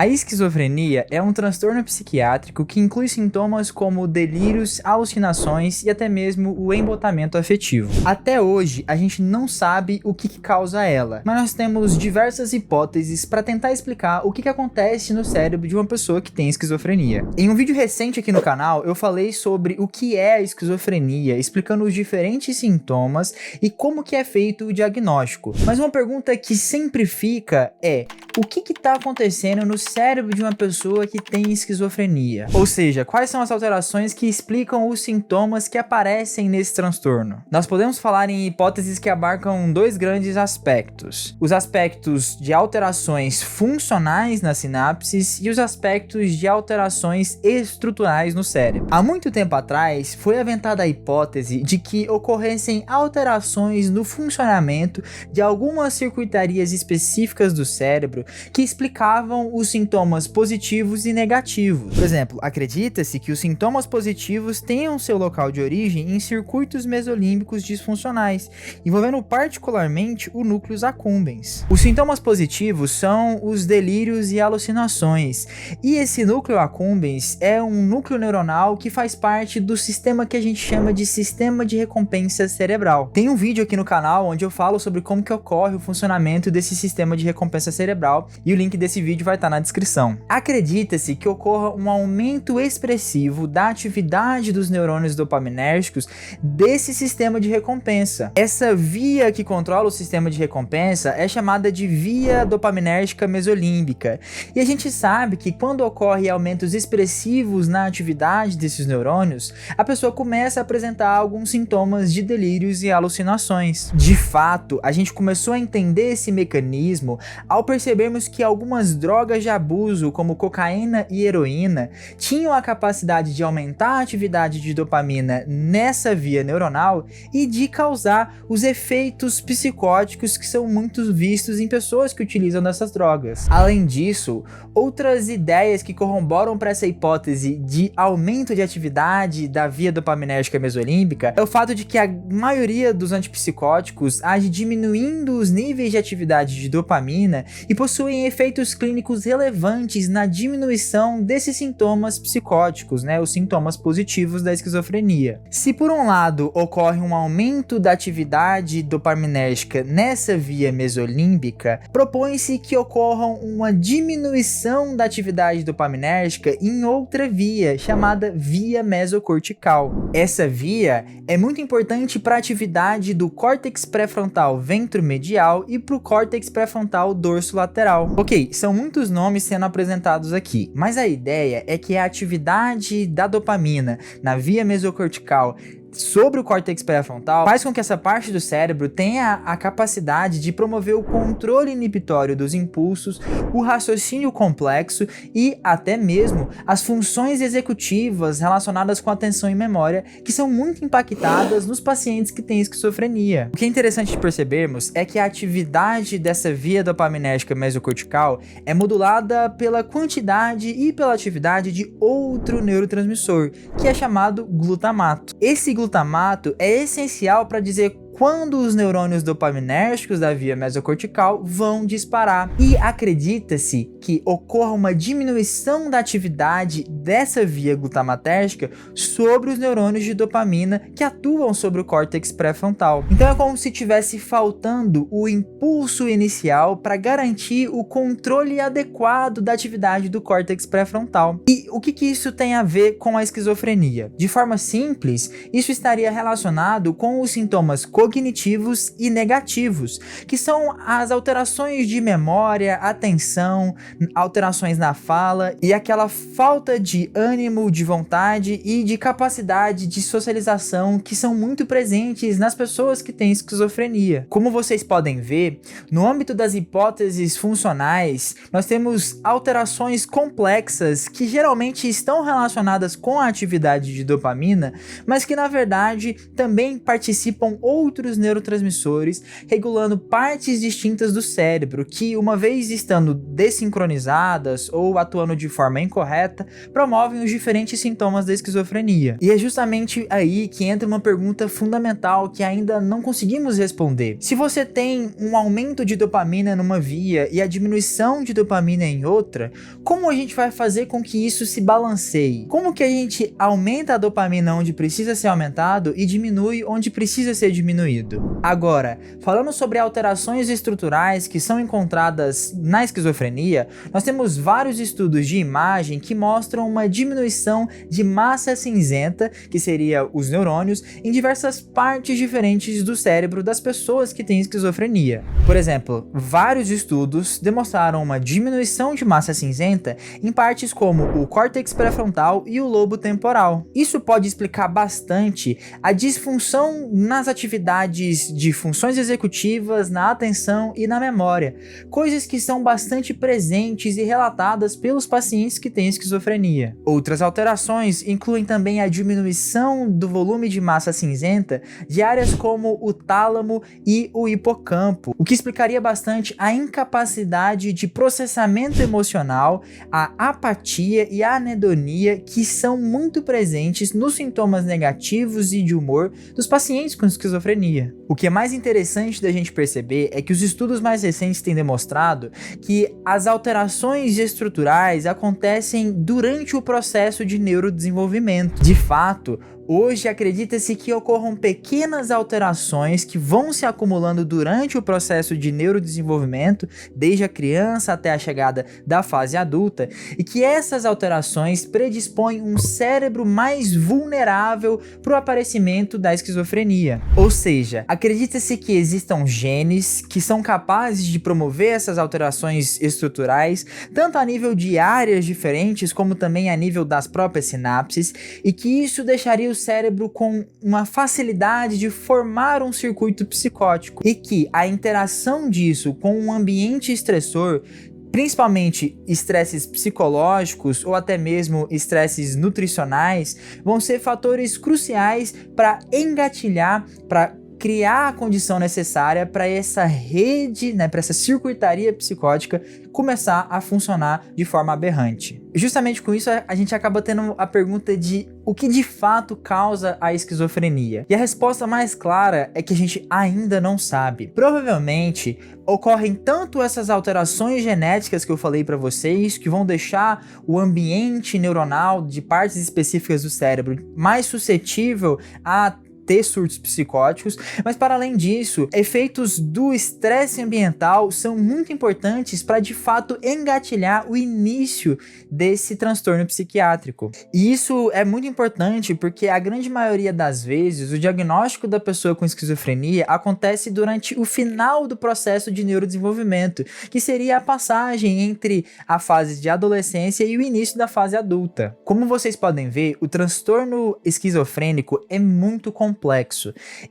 A esquizofrenia é um transtorno psiquiátrico que inclui sintomas como delírios, alucinações e até mesmo o embotamento afetivo. Até hoje, a gente não sabe o que causa ela, mas nós temos diversas hipóteses para tentar explicar o que acontece no cérebro de uma pessoa que tem esquizofrenia. Em um vídeo recente aqui no canal, eu falei sobre o que é a esquizofrenia, explicando os diferentes sintomas e como que é feito o diagnóstico. Mas uma pergunta que sempre fica é: o que está acontecendo no cérebro de uma pessoa que tem esquizofrenia? Ou seja, quais são as alterações que explicam os sintomas que aparecem nesse transtorno? Nós podemos falar em hipóteses que abarcam dois grandes aspectos: os aspectos de alterações funcionais nas sinapses e os aspectos de alterações estruturais no cérebro. Há muito tempo atrás, foi aventada a hipótese de que ocorressem alterações no funcionamento de algumas circuitarias específicas do cérebro que explicavam os sintomas positivos e negativos. Por exemplo, acredita-se que os sintomas positivos tenham seu local de origem em circuitos mesolímbicos disfuncionais, envolvendo particularmente o núcleo accumbens. Os sintomas positivos são os delírios e alucinações, e esse núcleo accumbens é um núcleo neuronal que faz parte do sistema que a gente chama de sistema de recompensa cerebral. Tem um vídeo aqui no canal onde eu falo sobre como que ocorre o funcionamento desse sistema de recompensa cerebral, e o link desse vídeo vai estar na descrição. Acredita-se que ocorra um aumento expressivo da atividade dos neurônios dopaminérgicos desse sistema de recompensa. Essa via que controla o sistema de recompensa é chamada de via dopaminérgica mesolímbica, e a gente sabe que quando ocorre aumentos expressivos na atividade desses neurônios, a pessoa começa a apresentar alguns sintomas de delírios e alucinações. De fato, a gente começou a entender esse mecanismo ao percebermos que algumas drogas de abuso, como cocaína e heroína, tinham a capacidade de aumentar a atividade de dopamina nessa via neuronal e de causar os efeitos psicóticos que são muito vistos em pessoas que utilizam dessas drogas. Além disso, outras ideias que corroboram para essa hipótese de aumento de atividade da via dopaminérgica mesolímbica é o fato de que a maioria dos antipsicóticos age diminuindo os níveis de atividade de dopamina e possuem efeitos clínicos relevantes na diminuição desses sintomas psicóticos, os sintomas positivos da esquizofrenia. Se por um lado ocorre um aumento da atividade dopaminérgica nessa via mesolímbica, propõe-se que ocorram uma diminuição da atividade dopaminérgica em outra via, chamada via mesocortical. Essa via é muito importante para a atividade do córtex pré-frontal ventromedial e para o córtex pré-frontal dorsolateral. Ok, são muitos nomes sendo apresentados aqui, mas a ideia é que a atividade da dopamina na via mesocortical sobre o córtex pré-frontal faz com que essa parte do cérebro tenha a capacidade de promover o controle inibitório dos impulsos, o raciocínio complexo e até mesmo as funções executivas relacionadas com atenção e memória, que são muito impactadas nos pacientes que têm esquizofrenia. O que é interessante de percebermos é que a atividade dessa via dopaminérgica mesocortical é modulada pela quantidade e pela atividade de outro neurotransmissor, que é chamado glutamato. Esse glutamato é essencial para dizer quando os neurônios dopaminérgicos da via mesocortical vão disparar, e acredita-se que ocorra uma diminuição da atividade dessa via glutamatérgica sobre os neurônios de dopamina que atuam sobre o córtex pré-frontal. Então é como se tivesse faltando o impulso inicial para garantir o controle adequado da atividade do córtex pré-frontal. E o que isso tem a ver com a esquizofrenia? De forma simples, isso estaria relacionado com os sintomas cognitivos e negativos, que são as alterações de memória, atenção, alterações na fala e aquela falta de ânimo, de vontade e de capacidade de socialização que são muito presentes nas pessoas que têm esquizofrenia. Como vocês podem ver, no âmbito das hipóteses funcionais, nós temos alterações complexas que geralmente estão relacionadas com a atividade de dopamina, mas que na verdade também participam outros outros neurotransmissores regulando partes distintas do cérebro que, uma vez estando desincronizadas ou atuando de forma incorreta, promovem os diferentes sintomas da esquizofrenia. E é justamente aí que entra uma pergunta fundamental que ainda não conseguimos responder. Se você tem um aumento de dopamina numa via e a diminuição de dopamina em outra, como a gente vai fazer com que isso se balanceie? Como que a gente aumenta a dopamina onde precisa ser aumentado e diminui onde precisa ser diminuído? Agora, falando sobre alterações estruturais que são encontradas na esquizofrenia, nós temos vários estudos de imagem que mostram uma diminuição de massa cinzenta, que seria os neurônios, em diversas partes diferentes do cérebro das pessoas que têm esquizofrenia. Por exemplo, vários estudos demonstraram uma diminuição de massa cinzenta em partes como o córtex pré-frontal e o lobo temporal. Isso pode explicar bastante a disfunção nas atividades de funções executivas, na atenção e na memória, coisas que são bastante presentes e relatadas pelos pacientes que têm esquizofrenia. Outras alterações incluem também a diminuição do volume de massa cinzenta de áreas como o tálamo e o hipocampo, o que explicaria bastante a incapacidade de processamento emocional, a apatia e a anedonia que são muito presentes nos sintomas negativos e de humor dos pacientes com esquizofrenia. O que é mais interessante da gente perceber é que os estudos mais recentes têm demonstrado que as alterações estruturais acontecem durante o processo de neurodesenvolvimento. De fato, hoje acredita-se que ocorram pequenas alterações que vão se acumulando durante o processo de neurodesenvolvimento, desde a criança até a chegada da fase adulta, e que essas alterações predispõem um cérebro mais vulnerável para o aparecimento da esquizofrenia. Ou seja, acredita-se que existam genes que são capazes de promover essas alterações estruturais, tanto a nível de áreas diferentes, como também a nível das próprias sinapses, e que isso deixaria o cérebro com uma facilidade de formar um circuito psicótico, e que a interação disso com um ambiente estressor, principalmente estresses psicológicos ou até mesmo estresses nutricionais, vão ser fatores cruciais para engatilhar, para criar a condição necessária para essa rede, para essa circuitaria psicótica começar a funcionar de forma aberrante. Justamente com isso a gente acaba tendo a pergunta de o que de fato causa a esquizofrenia. E a resposta mais clara é que a gente ainda não sabe. Provavelmente ocorrem tanto essas alterações genéticas que eu falei para vocês, que vão deixar o ambiente neuronal de partes específicas do cérebro mais suscetível a ter surtos psicóticos, mas para além disso, efeitos do estresse ambiental são muito importantes para de fato engatilhar o início desse transtorno psiquiátrico. E isso é muito importante porque a grande maioria das vezes o diagnóstico da pessoa com esquizofrenia acontece durante o final do processo de neurodesenvolvimento, que seria a passagem entre a fase de adolescência e o início da fase adulta. Como vocês podem ver, o transtorno esquizofrênico é muito complexo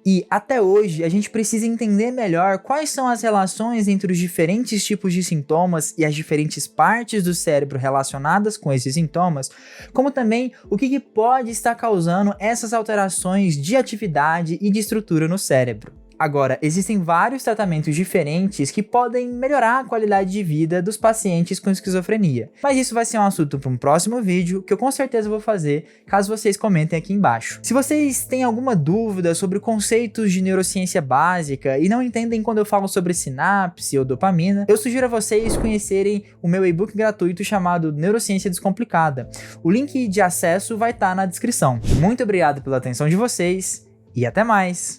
e até hoje a gente precisa entender melhor quais são as relações entre os diferentes tipos de sintomas e as diferentes partes do cérebro relacionadas com esses sintomas, como também o que pode estar causando essas alterações de atividade e de estrutura no cérebro. Agora, existem vários tratamentos diferentes que podem melhorar a qualidade de vida dos pacientes com esquizofrenia. Mas isso vai ser um assunto para um próximo vídeo, que eu com certeza vou fazer, caso vocês comentem aqui embaixo. Se vocês têm alguma dúvida sobre conceitos de neurociência básica e não entendem quando eu falo sobre sinapse ou dopamina, eu sugiro a vocês conhecerem o meu e-book gratuito chamado Neurociência Descomplicada. O link de acesso vai estar na descrição. Muito obrigado pela atenção de vocês e até mais!